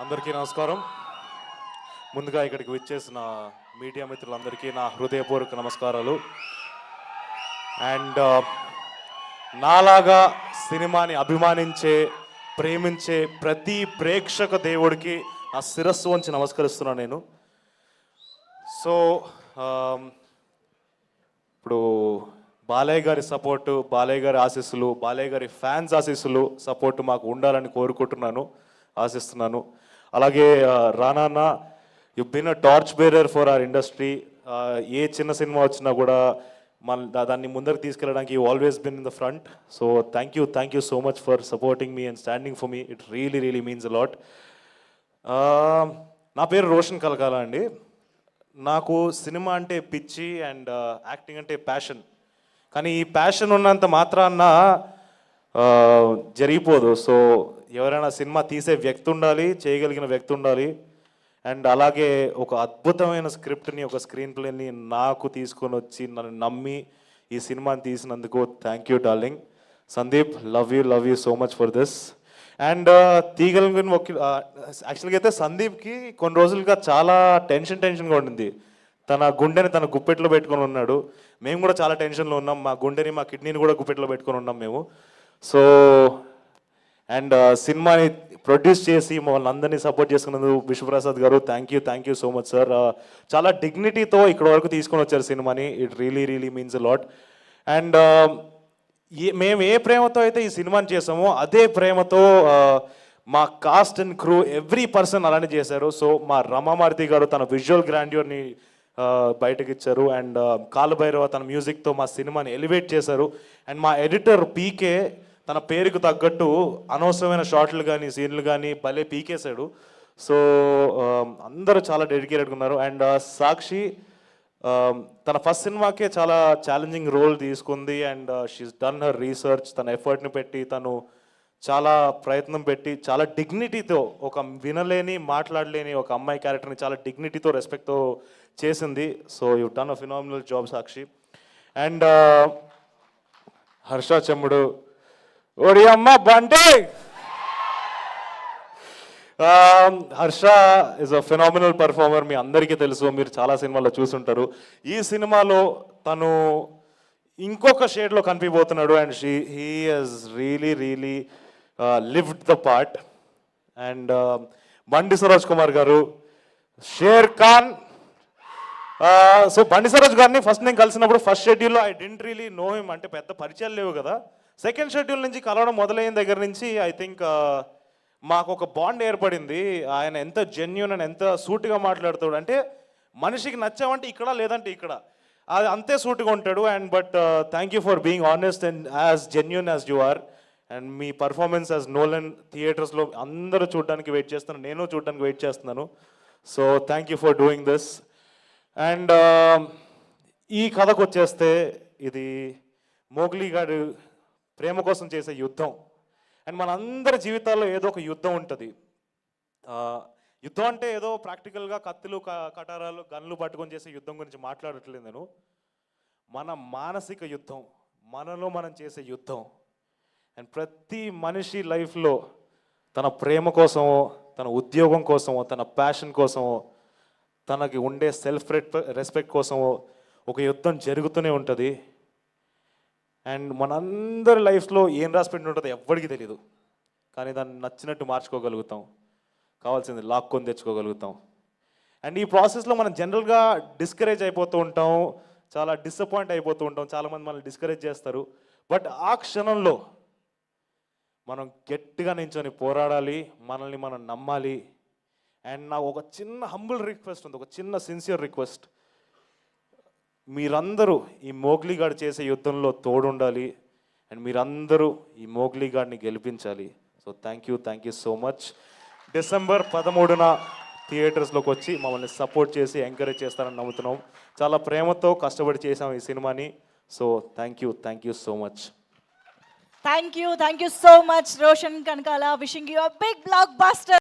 అందరికీ నమస్కారం. ముందుగా ఇక్కడికి విచ్చేసిన మీడియా మిత్రులందరికీ నా హృదయపూర్వక నమస్కారాలు. అండ్ నాలాగా సినిమాని అభిమానించే, ప్రేమించే ప్రతి ప్రేక్షక దేవుడికి నా శిరస్సు వంచి నమస్కరిస్తున్నాను నేను. సో ఇప్పుడు బాలయ్య గారి సపోర్టు, బాలయ్య గారి ఆశీస్సులు, బాలయ్య గారి ఫ్యాన్స్ ఆశీస్సులు సపోర్టు మాకు ఉండాలని కోరుకుంటున్నాను, ఆశిస్తున్నాను. అలాగే Rana, you been a torch bearer for our industry. ఏ చిన్న సినిమా వచ్చినా కూడా దాన్ని ముందరికి తీసుకెళ్ళడానికి you always been in the front. So thank you so much for supporting me and standing for me. It really means a lot. నా పేరు రోషన్ కలకాల అండి. నాకు సినిమా అంటే పిచ్చి అండ్ యాక్టింగ్ అంటే ప్యాషన్. కానీ ఈ ప్యాషన్ ఉన్నంత మాత్రాన జరిగిపోదు. సో ఎవరైనా సినిమా తీసే వ్యక్తి ఉండాలి, చేయగలిగిన వ్యక్తి ఉండాలి. అండ్ అలాగే ఒక అద్భుతమైన స్క్రిప్ట్ని, ఒక స్క్రీన్ ప్లేని నాకు తీసుకొని వచ్చి నన్ను నమ్మి ఈ సినిమాని తీసినందుకు thank you darling. Sandeep, love you so much for this. And తీగలిగిన యాక్చువల్గా అయితే సందీప్కి కొన్ని రోజులుగా చాలా టెన్షన్గా ఉండింది. తన గుండెని తన గుప్పెట్లో పెట్టుకొని ఉన్నాడు. మేము కూడా చాలా టెన్షన్లో ఉన్నాం. మా గుండెని, మా కిడ్నీని కూడా గుప్పెట్లో పెట్టుకొని ఉన్నాం మేము. సో అండ్ సినిమాని ప్రొడ్యూస్ చేసి మమ్మల్ని అందరినీ సపోర్ట్ చేసుకున్నందుకు విశ్వప్రసాద్ గారు thank you so much sir. చాలా డిగ్నిటీతో ఇక్కడ వరకు తీసుకొని వచ్చారు సినిమాని. It really means a lot. And మేము ఏ ప్రేమతో అయితే ఈ సినిమాని చేసామో అదే ప్రేమతో మా cost and crew every person అలానే చేశారు. సో మా రమామారుతి గారు తన విజువల్ గ్రాండ్యూర్ని బయటకు ఇచ్చారు. అండ్ కాలభైరవ తన మ్యూజిక్తో మా సినిమాని ఎలివేట్ చేశారు. అండ్ మా ఎడిటర్ పీకే తన పేరుకు తగ్గట్టు అనవసరమైన షార్ట్లు కానీ సీన్లు కానీ భలే పీకేశాడు. సో అందరూ చాలా డెడికేటెడ్గా ఉన్నారు. అండ్ సాక్షి తన ఫస్ట్ సినిమాకే చాలా ఛాలెంజింగ్ రోల్ తీసుకుంది. And she's done her research. తన ఎఫర్ట్ని పెట్టి, తను చాలా ప్రయత్నం పెట్టి, చాలా డిగ్నిటీతో, ఒక వినలేని మాట్లాడలేని ఒక అమ్మాయి క్యారెక్టర్ని చాలా డిగ్నిటీతో, రెస్పెక్ట్తో చేసింది. So you done a phenomenal job Sakshi. And Harsha Chemudu, ఓడి అమ్మ బంటే. Harsha is a phenomenal performer. మీ అందరికీ తెలుసు, మీరు చాలా సినిమాల్లో చూసుంటారు. ఈ సినిమాలో తను ఇంకొక షేడ్లో కనిపిపోతున్నాడు. And he has really lived the part. And Bandi Saroj Kumar గారు, షేర్ ఖాన్. సో బండి సరోజ్ గారిని ఫస్ట్ నేను కలిసినప్పుడు ఫస్ట్ షెడ్యూల్లో I didn't really know him. అంటే పెద్ద పరిచయాలు లేవు కదా. సెకండ్ షెడ్యూల్ నుంచి కలవడం మొదలైన దగ్గర నుంచి ఐ థింక్ మాకు ఒక బాండ్ ఏర్పడింది. ఆయన ఎంత జెన్యూన్ అని, ఎంత సూటిగా మాట్లాడుతాడు అంటే, మనిషికి నచ్చామంటే ఇక్కడ, లేదంటే ఇక్కడ, అది అంతే సూటిగా ఉంటాడు. And but thank you for being honest and as genuine as you are. And మీ పర్ఫార్మెన్స్ యాజ్ నోలన్ థియేటర్స్లో అందరూ చూడడానికి వెయిట్ చేస్తున్నాను, నేను చూడడానికి వెయిట్ చేస్తున్నాను. So thank you for doing this. And ఈ కథకు వచ్చేస్తే, ఇది మోగ్లీ గారు ప్రేమ కోసం చేసే యుద్ధం. అండ్ మనందరి జీవితాల్లో ఏదో ఒక యుద్ధం ఉంటుంది. యుద్ధం అంటే ఏదో ప్రాక్టికల్గా కత్తులు, కటారాలు, గన్లు పట్టుకొని చేసే యుద్ధం గురించి మాట్లాడట్లేదు నేను. మన మానసిక యుద్ధం, మనలో మనం చేసే యుద్ధం. అండ్ ప్రతి మనిషి లైఫ్లో తన ప్రేమ కోసమో, తన ఉద్యోగం కోసమో, తన ప్యాషన్ కోసమో, తనకి ఉండే సెల్ఫ్ రెస్పెక్ట్ కోసమో ఒక యుద్ధం జరుగుతూనే ఉంటుంది. అండ్ మనందరి లైఫ్లో ఏం రాసిపెట్టి ఉంటుందో ఎవ్వడికి తెలియదు. కానీ దాన్ని నచ్చినట్టు మార్చుకోగలుగుతాం, కావాల్సింది లాక్కొని తెచ్చుకోగలుగుతాం. అండ్ ఈ ప్రాసెస్లో మనం జనరల్గా డిస్కరేజ్ అయిపోతూ ఉంటాం, చాలా డిసప్పాయింట్ అయిపోతూ ఉంటాం. చాలామంది మనల్ని డిస్కరేజ్ చేస్తారు. బట్ ఆ క్షణంలో మనం గట్టిగా నించొని పోరాడాలి, మనల్ని మనం నమ్మాలి. అండ్ నాకు ఒక చిన్న హంబుల్ రిక్వెస్ట్ ఉంది, ఒక చిన్న సిన్సియర్ రిక్వెస్ట్. మీరందరూ ఈ మోగ్లీ గాడు చేసే యుద్ధంలో తోడుండాలి. అండ్ మీరందరూ ఈ మోగ్లీ గాడిని గెలిపించాలి. So thank you so much. December 13న థియేటర్స్లోకి వచ్చి మమ్మల్ని సపోర్ట్ చేసి ఎంకరేజ్ చేస్తారని నమ్ముతున్నాం. చాలా ప్రేమతో కష్టపడి చేసాం ఈ సినిమాని. So thank you so much. Thank you so much, Roshan Kankala. Wishing you a big blockbuster.